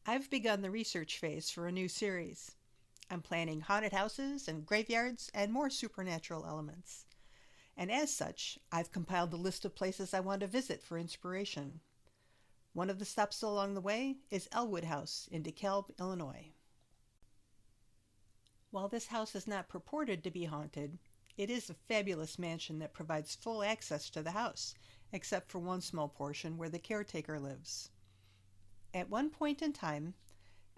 I've begun the research phase for a new series. I'm planning haunted houses and graveyards and more supernatural elements. And as such, I've compiled a list of places I want to visit for inspiration. One of the stops along the way is Ellwood House in DeKalb, Illinois. While this house is not purported to be haunted, it is a fabulous mansion that provides full access to the house, except for one small portion where the caretaker lives. At one point in time,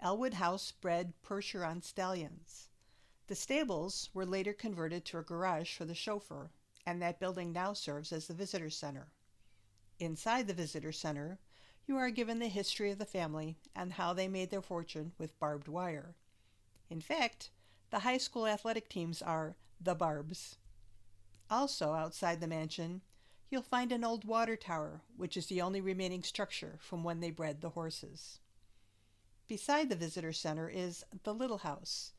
Ellwood House bred Percheron stallions. The stables were later converted to a garage for the chauffeur, and that building now serves as the visitor center. Inside the visitor center, you are given the history of the family and how they made their fortune with barbed wire. In fact, the high school athletic teams are the Barbs. Also outside the mansion, you'll find an old water tower, which is the only remaining structure from when they bred the horses. Beside the visitor center is the Little House.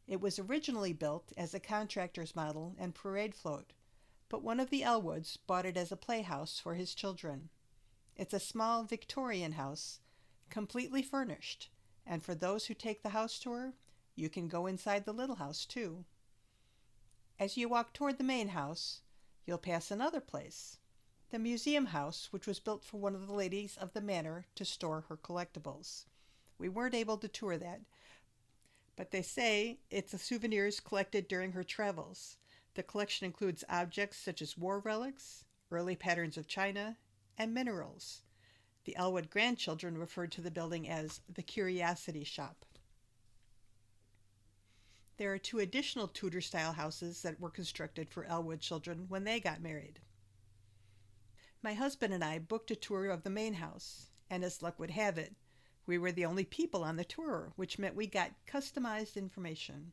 It was originally built as a contractor's model and parade float, but one of the Ellwoods bought it as a playhouse for his children. It's a small Victorian house, completely furnished, and for those who take the house tour, you can go inside the Little House too. As you walk toward the main house, you'll pass another place, the museum house, which was built for one of the ladies of the manor to store her collectibles. We weren't able to tour that, but they say it's the souvenirs collected during her travels. The collection includes objects such as war relics, early patterns of china, and minerals. The Ellwood grandchildren referred to the building as the Curiosity Shop. There are two additional Tudor-style houses that were constructed for Ellwood children when they got married. My husband and I booked a tour of the main house, and as luck would have it, we were the only people on the tour, which meant we got customized information.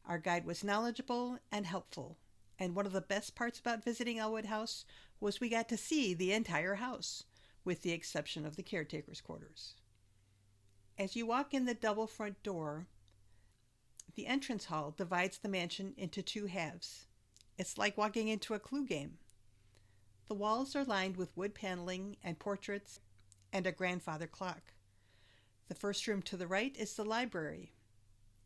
Our guide was knowledgeable and helpful, and one of the best parts about visiting Ellwood House was we got to see the entire house, with the exception of the caretaker's quarters. As you walk in the double front door, the entrance hall divides the mansion into two halves. It's like walking into a clue game. The walls are lined with wood paneling and portraits and a grandfather clock. The first room to the right is the library.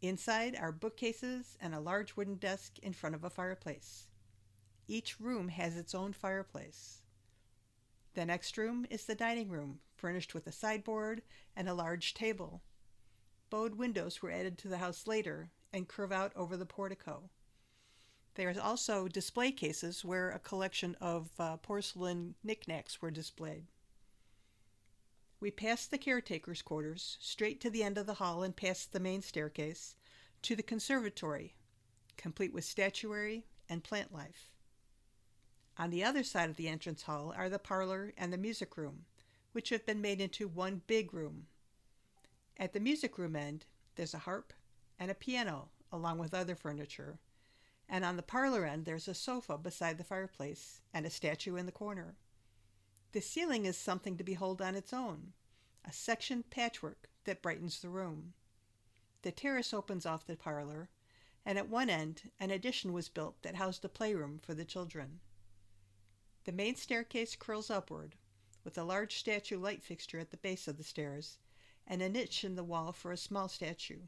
Inside are bookcases and a large wooden desk in front of a fireplace. Each room has its own fireplace. The next room is the dining room, furnished with a sideboard and a large table. Bowed windows were added to the house later and curve out over the portico. There are also display cases where a collection of porcelain knickknacks were displayed. We passed the caretaker's quarters, straight to the end of the hall and past the main staircase, to the conservatory, complete with statuary and plant life. On the other side of the entrance hall are the parlor and the music room, which have been made into one big room. At the music room end, there's a harp and a piano, along with other furniture, and on the parlor end there's a sofa beside the fireplace and a statue in the corner. The ceiling is something to behold on its own, a sectioned patchwork that brightens the room. The terrace opens off the parlor, and at one end an addition was built that housed a playroom for the children. The main staircase curls upward, with a large statue light fixture at the base of the stairs, and a niche in the wall for a small statue.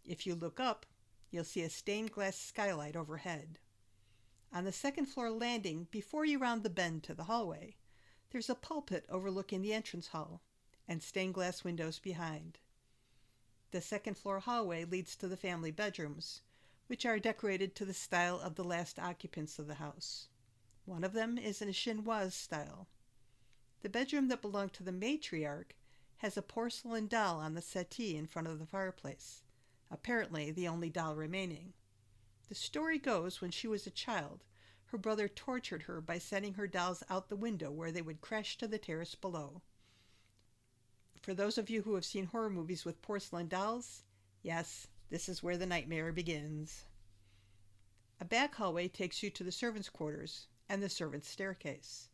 If you look up, you'll see a stained glass skylight overhead. On the second floor landing, before you round the bend to the hallway, there's a pulpit overlooking the entrance hall, and stained glass windows behind. The second floor hallway leads to the family bedrooms, which are decorated to the style of the last occupants of the house. One of them is in a chinoise style. The bedroom that belonged to the matriarch has a porcelain doll on the settee in front of the fireplace, apparently the only doll remaining. The story goes when she was a child, her brother tortured her by sending her dolls out the window where they would crash to the terrace below. For those of you who have seen horror movies with porcelain dolls, yes, this is where the nightmare begins. A back hallway takes you to the servants' quarters and the servants' staircase.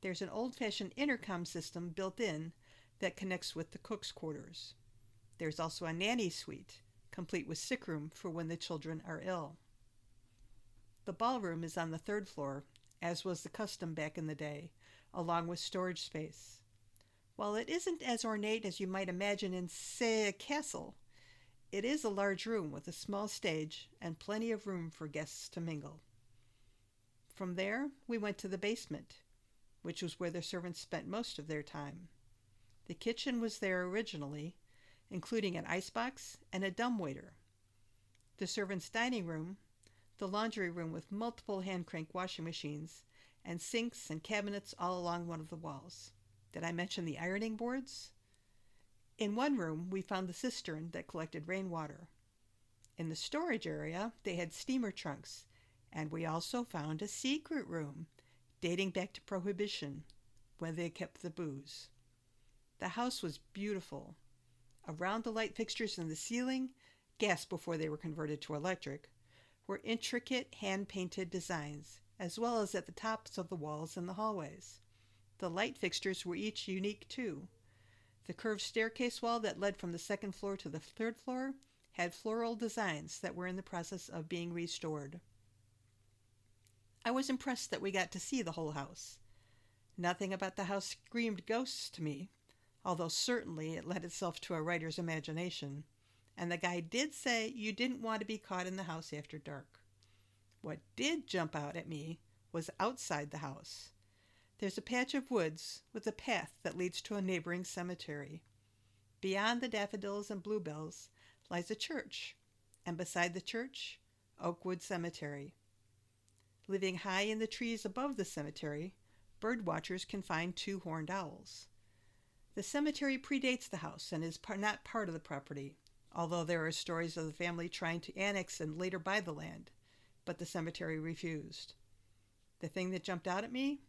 There's an old-fashioned intercom system built in that connects with the cook's quarters. There's also a nanny suite, complete with sick room for when the children are ill. The ballroom is on the third floor, as was the custom back in the day, along with storage space. While it isn't as ornate as you might imagine in, say, a castle, it is a large room with a small stage and plenty of room for guests to mingle. From there, we went to the basement, which was where the servants spent most of their time. The kitchen was there originally, including an icebox and a dumbwaiter. The servants' dining room, the laundry room with multiple hand-crank washing machines, and sinks and cabinets all along one of the walls. Did I mention the ironing boards? In one room, we found the cistern that collected rainwater. In the storage area, they had steamer trunks, and we also found a secret room dating back to Prohibition, where they kept the booze. The house was beautiful. Around the light fixtures in the ceiling, gas before they were converted to electric, were intricate hand-painted designs, as well as at the tops of the walls and the hallways. The light fixtures were each unique too. The curved staircase wall that led from the second floor to the third floor had floral designs that were in the process of being restored. I was impressed that we got to see the whole house. Nothing about the house screamed ghosts to me, although certainly it lent itself to a writer's imagination, and the guide did say you didn't want to be caught in the house after dark. What did jump out at me was outside the house. There's a patch of woods with a path that leads to a neighboring cemetery. Beyond the daffodils and bluebells lies a church, and beside the church, Oakwood Cemetery. Living high in the trees above the cemetery, bird watchers can find two horned owls. The cemetery predates the house and is not part of the property, although there are stories of the family trying to annex and later buy the land, but the cemetery refused. The thing that jumped out at me?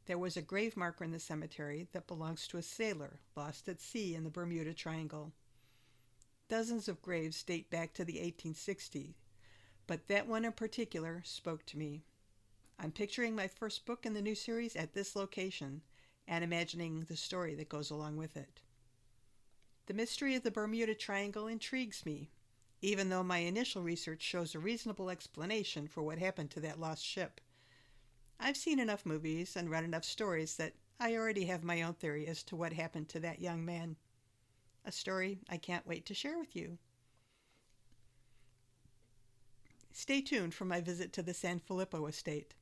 There was a grave marker in the cemetery that belongs to a sailor lost at sea in the Bermuda Triangle. Dozens of graves date back to the 1860s, but that one in particular spoke to me. I'm picturing my first book in the new series at this location and imagining the story that goes along with it. The mystery of the Bermuda Triangle intrigues me, even though my initial research shows a reasonable explanation for what happened to that lost ship. I've seen enough movies and read enough stories that I already have my own theory as to what happened to that young man. A story I can't wait to share with you. Stay tuned for my visit to the San Filippo estate.